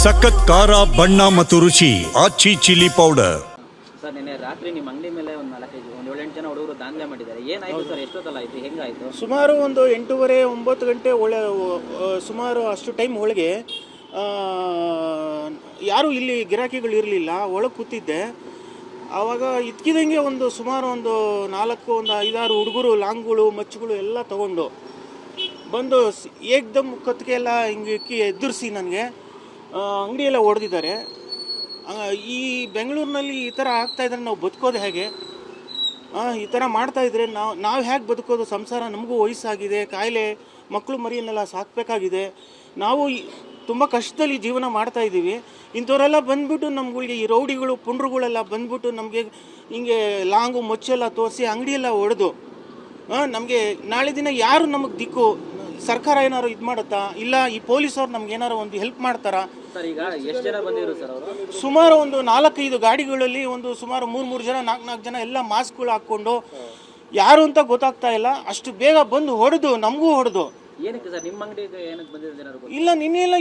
ಸಖತ್ ಖಾರ ಬಣ್ಣ ಮತ್ತು ರುಚಿ ಆಚಿ ಚಿಲ್ಲಿ ಪೌಡರ್. ಸರ್ ನಿನ್ನೆ ರಾತ್ರಿ ನಿಮ್ಮ ಅಂಗಡಿ ಮೇಲೆ ಒಂದು 7-8 ಜನ ಹುಡುಗರು ದಾಂಧಲೆ ಮಾಡಿದ್ದಾರೆ. ಏನಾಯ್ತು ಸರ್? ಎಷ್ಟೊತ್ತಲ್ಲ ಆಯ್ತು? ಹೆಂಗಾಯ್ತು? ಸುಮಾರು ಒಂದು 8:30-9 ಗಂಟೆ ಸುಮಾರು ಅಷ್ಟು ಟೈಮ್ ಒಳಗೆ ಯಾರೂ ಇಲ್ಲಿ ಗಿರಾಕಿಗಳು ಇರಲಿಲ್ಲ. ಒಳಗೆ ಕೂತಿದ್ದೆ. ಆವಾಗ ಇದ್ಕಿದಂಗೆ ಸುಮಾರು ಒಂದು 5-6 ಹುಡುಗರು ಲಾಂಗ್ಗಳು ಮಚ್ಚುಗಳು ಎಲ್ಲ ತೊಗೊಂಡು ಬಂದು ಏಕ್ದಮ್ ಕತ್ತಿಗೆ ಎಲ್ಲ ಹಿಂಗೆ ಎದುರಿಸಿ ನನಗೆ ಅಂಗಡಿಯೆಲ್ಲ ಹೊಡೆದಿದ್ದಾರೆ. ಈ ಬೆಂಗಳೂರಿನಲ್ಲಿ ಈ ಥರ ಆಗ್ತಾಯಿದ್ರೆ ನಾವು ಬದುಕೋದು ಹೇಗೆ? ಈ ಥರ ಮಾಡ್ತಾಯಿದ್ರೆ ನಾವು ಹೇಗೆ ಬದುಕೋದು? ಸಂಸಾರ ನಮಗೂ ವಯಸ್ಸಾಗಿದೆ, ಕಾಯಿಲೆ, ಮಕ್ಕಳು ಮರಿಯನ್ನೆಲ್ಲ ಸಾಕಬೇಕಾಗಿದೆ. ನಾವು ತುಂಬ ಕಷ್ಟದಲ್ಲಿ ಜೀವನ ಮಾಡ್ತಾಯಿದ್ದೀವಿ. ಇಂಥವರೆಲ್ಲ ಬಂದ್ಬಿಟ್ಟು ನಮ್ಗಳಿಗೆ ಈ ರೌಡಿಗಳು ಪುಂಡ್ರುಗಳೆಲ್ಲ ಬಂದ್ಬಿಟ್ಟು ನಮಗೆ ಹಿಂಗೆ ಲಾಂಗು ಮೊಚ್ಚೆಲ್ಲ ತೋರಿಸಿ ಅಂಗಡಿಯೆಲ್ಲ ಹೊಡೆದು ನಮಗೆ ನಾಳೆ ದಿನ ಯಾರು ನಮಗೆ ದಿಕ್ಕು? ಸರ್ಕಾರ ಏನಾರು ಇದು ಮಾಡುತ್ತಾ? ಇಲ್ಲ ಈ ಪೊಲೀಸವ್ರು ನಮ್ಗೆ ಏನಾರು ಒಂದು ಹೆಲ್ಪ್ ಮಾಡ್ತಾರಾ? ಸರ್ ಈಗ ಎಷ್ಟು ಜನ ಬಂದಿದ್ರು ಸರ್ ಅವರು? ಸುಮಾರು ಒಂದು 4-5 ಗಾಡಿಗಳಲ್ಲಿ ಸುಮಾರು 3 ಜನ 4 ಜನ ಎಲ್ಲ ಮಾಸ್ಕ್ಗಳು ಹಾಕ್ಕೊಂಡು ಯಾರು ಅಂತ ಗೊತ್ತಾಗ್ತಾ ಇಲ್ಲ. ಅಷ್ಟು ಬೇಗ ಬಂದು ಹೊಡೆದು ನಮಗೂ ಹೊಡೆದು. ಏನಕ್ಕೆ ಸರ್ ನಿಮ್ಮ ಅಂಗಡಿಗೆ ಏನಕ್ಕೆ ಬಂದಿದ್ದಾರೆ? ಇಲ್ಲ ನಿನ್ನೆಲ್ಲ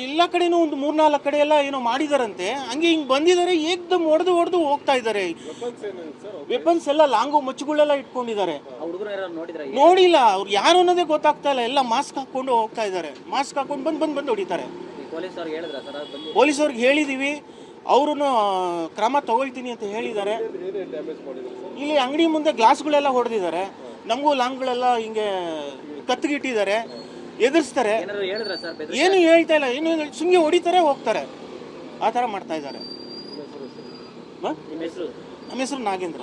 ಎಲ್ಲ ಕಡೆನೂ ಒಂದು 3-4 ಕಡೆ ಎಲ್ಲ ಏನೋ ಮಾಡಿದಾರಂತೆ. ಹಂಗೆ ಹಿಂಗೆ ಬಂದಿದ್ದಾರೆ, ಏಕ್ದಮ್ ಹೊಡೆದು ಹೋಗ್ತಾ ಇದ್ದಾರೆ. ವೆಪನ್ಸ್ ಎಲ್ಲ ಲಾಂಗು ಮಚ್ಚುಗಳೆಲ್ಲ ಇಟ್ಕೊಂಡಿದ್ದಾರೆ. ನೋಡಿಲ್ಲ, ಅವ್ರು ಯಾರು ಅನ್ನೋದೇ ಗೊತ್ತಾಗ್ತಾ ಇಲ್ಲ. ಎಲ್ಲ ಮಾಸ್ಕ್ ಹಾಕೊಂಡು ಹೋಗ್ತಾ ಇದ್ದಾರೆ. ಮಾಸ್ಕ್ ಹಾಕೊಂಡು ಬಂದು ಹೊಡಿತಾರೆ. ಪೊಲೀಸವ್ರಿಗೆ ಹೇಳಿದೀವಿ, ಅವರು ಕ್ರಮ ತಗೊಳ್ತೀನಿ ಅಂತ ಹೇಳಿದ್ದಾರೆ. ಇಲ್ಲಿ ಅಂಗಡಿ ಮುಂದೆ ಗ್ಲಾಸ್ಗಳೆಲ್ಲ ಹೊಡೆದಿದ್ದಾರೆ. ನಮಗೂ ಲಾಂಗ್ಗಳೆಲ್ಲ ಹಿಂಗೆ ಕತ್ತಿಗಿಟ್ಟಿದ್ದಾರೆ, ಎದುರಿಸ್ತಾರೆ. ಏನು ಹೇಳ್ತಾ ಇಲ್ಲ, ಏನು ಸುಮ್ಮನೆ ಹೊಡಿತಾರೆ ಹೋಗ್ತಾರೆ. ಆ ಥರ ಮಾಡ್ತಾ ಇದ್ದಾರೆ. ನಮ್ಮ ಹೆಸರು ನಾಗೇಂದ್ರ.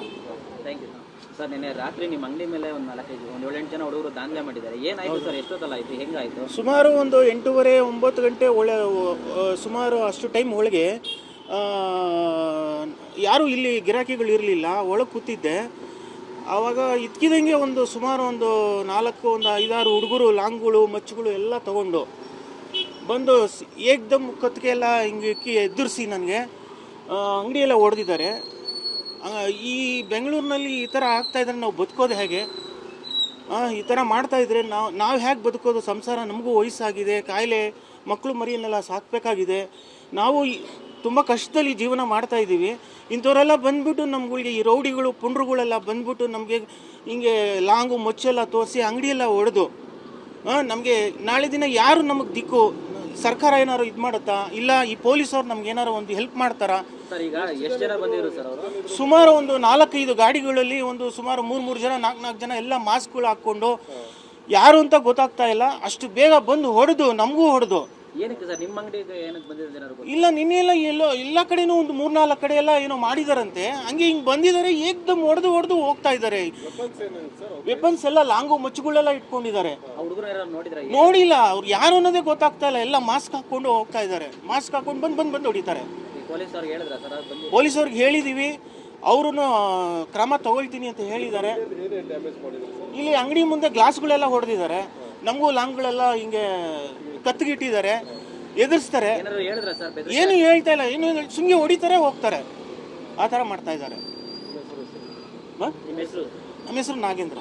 ಸರ್ ನಿನ್ನೆ ರಾತ್ರಿ ನಿಮ್ಮ ಅಂಗಡಿ ಮೇಲೆ ಒಂದು 7-8 ಜನ ಹುಡುಗರು ದಾಂಧಲೆ ಮಾಡಿದ್ದಾರೆ. ಏನಾಯ್ತು ಸರ್? ಎಷ್ಟೊತ್ತಲ್ಲ ಆಯ್ತು? ಹೆಂಗಾಯ್ತು? ಸುಮಾರು ಒಂದು 8:30-9 ಗಂಟೆ ಸುಮಾರು ಅಷ್ಟು ಟೈಮ್ ಒಳಗೆ ಯಾರೂ ಇಲ್ಲಿ ಗಿರಾಕಿಗಳು ಇರಲಿಲ್ಲ. ಒಳಗೆ ಕೂತಿದ್ದೆ. ಆವಾಗ ಇದ್ಕಿದಂಗೆ ಸುಮಾರು ಒಂದು 4-5 ಹುಡುಗರು ಲಾಂಗ್ಗಳು ಮಚ್ಚುಗಳು ಎಲ್ಲ ತೊಗೊಂಡು ಬಂದು ಏಕ್ದಮ್ ಕತ್ತಿಗೆ ಎಲ್ಲ ಹಿಂಗೆ ಎದುರಿಸಿ ನನಗೆ ಅಂಗಡಿಯೆಲ್ಲ ಹೊಡೆದಿದ್ದಾರೆ. ಈ ಬೆಂಗಳೂರಿನಲ್ಲಿ ಈ ಥರ ಆಗ್ತಾಯಿದ್ರೆ ನಾವು ಬದುಕೋದು ಹೇಗೆ? ಈ ಥರ ಮಾಡ್ತಾಯಿದ್ರೆ ನಾವು ಹೇಗೆ ಬದುಕೋದು? ಸಂಸಾರ ನಮಗೂ ವಯಸ್ಸಾಗಿದೆ, ಕಾಯಿಲೆ, ಮಕ್ಕಳು ಮರಿಯನ್ನೆಲ್ಲ ಸಾಕಬೇಕಾಗಿದೆ. ನಾವು ತುಂಬ ಕಷ್ಟದಲ್ಲಿ ಜೀವನ ಮಾಡ್ತಾಯಿದ್ದೀವಿ. ಇಂಥವರೆಲ್ಲ ಬಂದ್ಬಿಟ್ಟು ನಮ್ಗಳಿಗೆ ಈ ರೌಡಿಗಳು ಪುಂಡ್ರುಗಳೆಲ್ಲ ಬಂದ್ಬಿಟ್ಟು ನಮಗೆ ಹಿಂಗೆ ಲಾಂಗು ಮೊಚ್ಚೆಲ್ಲ ತೋರಿಸಿ ಅಂಗಡಿಯೆಲ್ಲ ಹೊಡೆದು ನಮಗೆ ನಾಳೆ ದಿನ ಯಾರು ನಮಗೆ ದಿಕ್ಕು? ಸರ್ಕಾರ ಏನಾರು ಇದು ಮಾಡುತ್ತಾ? ಇಲ್ಲ ಈ ಪೊಲೀಸವ್ರು ನಮ್ಗೆ ಏನಾರು ಒಂದು ಹೆಲ್ಪ್ ಮಾಡ್ತಾರಾ? ಸರ್ ಈಗ ಎಷ್ಟು ಜನ ಬಂದಿದ್ರು ಸರ್ ಅವರು? ಸುಮಾರು ಒಂದು 4-5 ಗಾಡಿಗಳಲ್ಲಿ ಸುಮಾರು 3 ಜನ 4 ಜನ ಎಲ್ಲ ಮಾಸ್ಕ್ಗಳು ಹಾಕ್ಕೊಂಡು ಯಾರು ಅಂತ ಗೊತ್ತಾಗ್ತಾ ಇಲ್ಲ. ಅಷ್ಟು ಬೇಗ ಬಂದು ಹೊಡೆದು ನಮಗೂ ಹೊಡೆದು. ಏನಕ್ಕೆ ಸರ್ ನಿಮ್ಮ ಅಂಗಡಿಗೆ ಏನಕ್ಕೆ ಬಂದಿದ್ದಾರೆ? ಇಲ್ಲ ನಿನ್ನೆಲ್ಲ ಎಲ್ಲ ಕಡೆನೂ ಒಂದು 3-4 ಕಡೆ ಎಲ್ಲ ಏನೋ ಮಾಡಿದಾರಂತೆ. ಹಂಗೆ ಹಿಂಗೆ ಬಂದಿದ್ದಾರೆ, ಏಕ್ದಮ್ ಹೊಡೆದು ಹೋಗ್ತಾ ಇದ್ದಾರೆ. ವೆಪನ್ಸ್ ಎಲ್ಲ ಲಾಂಗು ಮಚ್ಚುಗಳೆಲ್ಲ ಇಟ್ಕೊಂಡಿದ್ದಾರೆ. ನೋಡಿಲ್ಲ, ಅವ್ರು ಯಾರು ಅನ್ನೋದೇ ಗೊತ್ತಾಗ್ತಾ ಇಲ್ಲ. ಎಲ್ಲ ಮಾಸ್ಕ್ ಹಾಕೊಂಡು ಹೋಗ್ತಾ ಇದ್ದಾರೆ. ಮಾಸ್ಕ್ ಹಾಕೊಂಡು ಬಂದು ಹೊಡಿತಾರೆ. ಪೊಲೀಸವ್ರಿಗೆ ಹೇಳಿದೀವಿ, ಅವರು ಕ್ರಮ ತಗೊಳ್ತೀನಿ ಅಂತ ಹೇಳಿದ್ದಾರೆ. ಇಲ್ಲಿ ಅಂಗಡಿ ಮುಂದೆ ಗ್ಲಾಸ್ಗಳೆಲ್ಲ ಹೊಡೆದಿದ್ದಾರೆ. ನಮಗೂ ಲಾಂಗ್ಗಳೆಲ್ಲ ಹಿಂಗೆ ಕತ್ತಿಗಿಟ್ಟಿದ್ದಾರೆ, ಎದುರಿಸ್ತಾರೆ. ಏನು ಹೇಳ್ತಾ ಇಲ್ಲ, ಏನು ಸುಮ್ಮನೆ ಹೊಡಿತಾರೆ ಹೋಗ್ತಾರೆ. ಆ ಥರ ಮಾಡ್ತಾ ಇದ್ದಾರೆ. ನಮ್ಮ ಹೆಸರು ನಾಗೇಂದ್ರ.